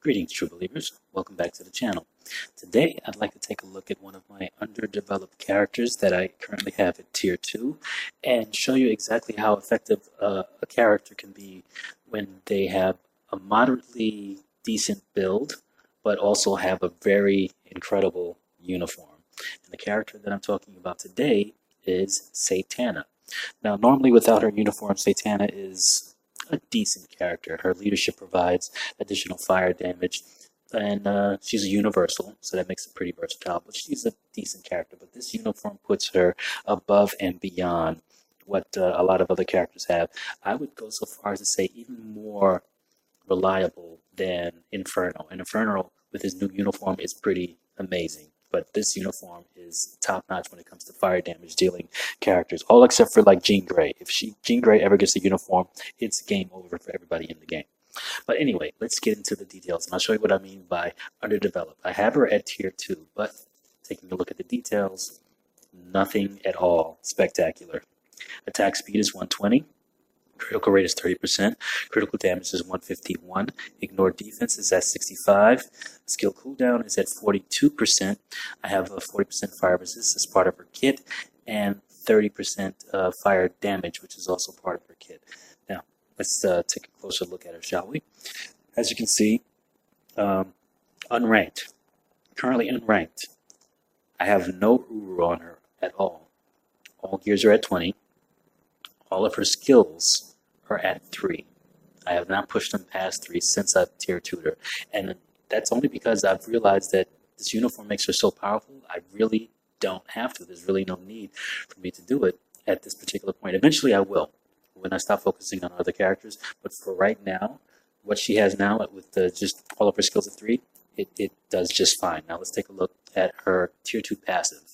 Greetings, true believers. Welcome back to the channel. Today, I'd like to take a look at one of my underdeveloped characters that I currently have at Tier 2 and show you exactly how effective a character can be when they have a moderately decent build, but also have a very incredible uniform. And the character that I'm talking about today is Satana. Now, normally without her uniform, Satana is a decent character. Her leadership provides additional fire damage, and she's a universal, so that makes it pretty versatile. But she's a decent character. But this uniform puts her above and beyond what a lot of other characters have. I would go so far as to say even more reliable than Inferno. And Inferno, with his new uniform, is pretty amazing. But this uniform is top notch when it comes to fire damage dealing characters, all except for like Jean Grey. If Jean Grey ever gets a uniform, it's game over for everybody in the game. But anyway, let's get into the details, and I'll show you what I mean by underdeveloped. I have her at tier 2, but taking a look at the details, nothing at all spectacular. Attack speed is 120. Critical rate is 30%. Critical damage is 151. Ignore defense is at 65. Skill cooldown is at 42%. I have a 40% fire resist as part of her kit, and 30% fire damage, which is also part of her kit. Now, let's take a closer look at her, shall we? As you can see, unranked. Currently unranked. I have no Uru on her at all. All gears are at 20. All of her skills are at 3. I have not pushed them past 3 since I've tier 2'd her. And that's only because I've realized that this uniform makes her so powerful, I really don't have to. There's really no need for me to do it at this particular point. Eventually I will, when I stop focusing on other characters. But for right now, what she has now with just all of her skills at 3, it does just fine. Now let's take a look at her tier 2 passive.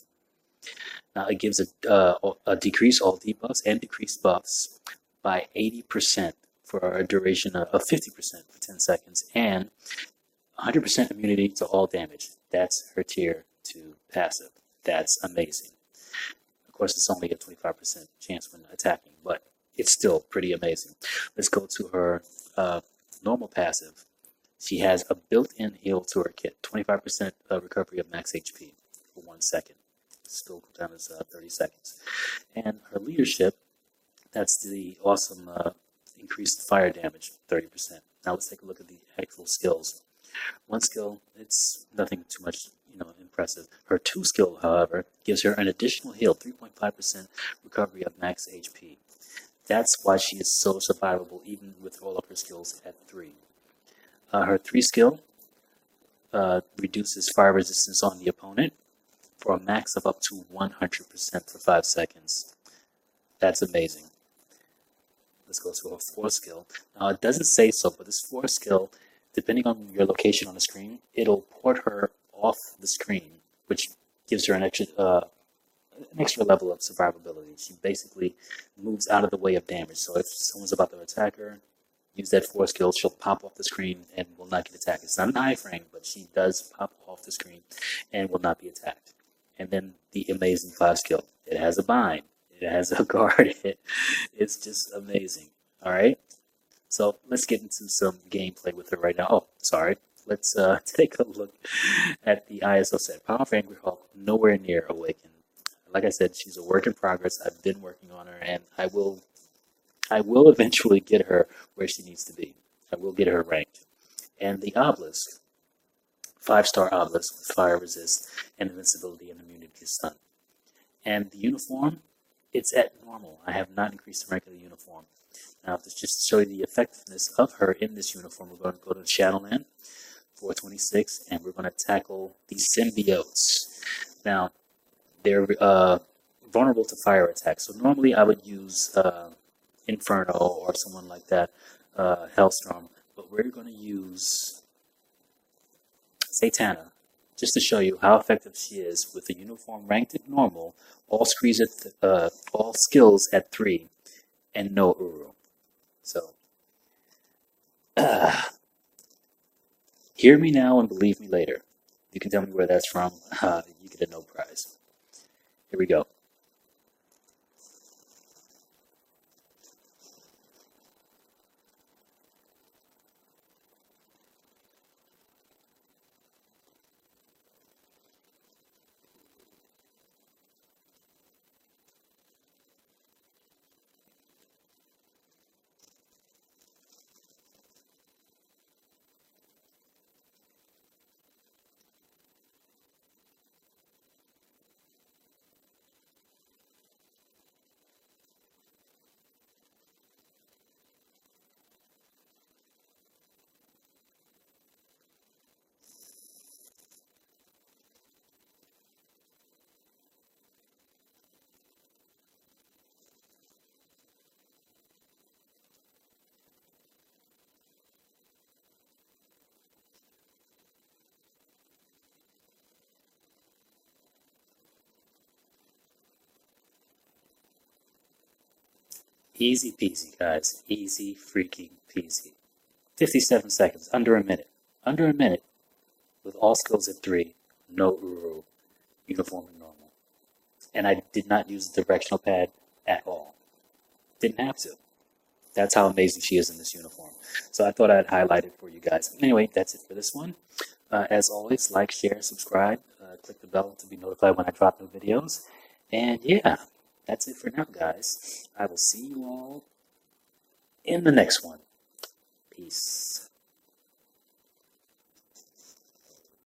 Now it gives a decrease all debuffs and decreased buffs by 80% for a duration of 50% for 10 seconds, and 100% immunity to all damage. That's her tier 2 passive. That's amazing. Of course, it's only a 25% chance when attacking, but it's still pretty amazing. Let's go to her normal passive. She has a built-in heal to her kit, 25% recovery of max HP for 1 second. Still cooldown is 30 seconds. And her leadership, that's the awesome increased fire damage, 30%. Now let's take a look at the actual skills. One skill, it's nothing too much, impressive. Her 2 skill, however, gives her an additional heal, 3.5% recovery of max HP. That's why she is so survivable, even with all of her skills at 3. Her 3 skill reduces fire resistance on the opponent for a max of up to 100% for 5 seconds. That's amazing. Let's go to her 4 skill. Now, it doesn't say so, but this 4 skill, depending on your location on the screen, it'll port her off the screen, which gives her an extra level of survivability. She basically moves out of the way of damage. So if someone's about to attack her, use that 4 skill, she'll pop off the screen and will not get attacked. It's not an iframe, but she does pop off the screen and will not be attacked. And then the amazing 5 skill. It has a bind. It has a guard. It's just amazing. All right. So let's get into some gameplay with her right now. Oh, sorry. Let's take a look at the ISO set. Power of Angry Hawk, nowhere near awakened. Like I said, she's a work in progress. I've been working on her, and I will eventually get her where she needs to be. I will get her ranked. And the obelisk. 5-star obelisk with fire resist and invincibility and immunity to stun. And the uniform, it's at normal. I have not increased the rank of the uniform. Now, to just show you the effectiveness of her in this uniform, we're going to go to Shadowland, 426, and we're going to tackle the symbiotes. Now, they're vulnerable to fire attacks. So normally I would use Inferno or someone like that, Hellstorm, but we're going to use Satana, just to show you how effective she is with the uniform ranked at normal, all skills at 3, and no Uru. So, hear me now and believe me later. You can tell me where that's from. You get a no prize. Here we go. Easy peasy, guys. Easy freaking peasy. 57 seconds, under a minute. Under a minute, with all skills at 3, no Uru, uniform and normal. And I did not use the directional pad at all. Didn't have to. That's how amazing she is in this uniform. So I thought I'd highlight it for you guys. Anyway, that's it for this one. As always, like, share, subscribe, click the bell to be notified when I drop new videos. And yeah, that's it for now, guys. I will see you all in the next one. Peace.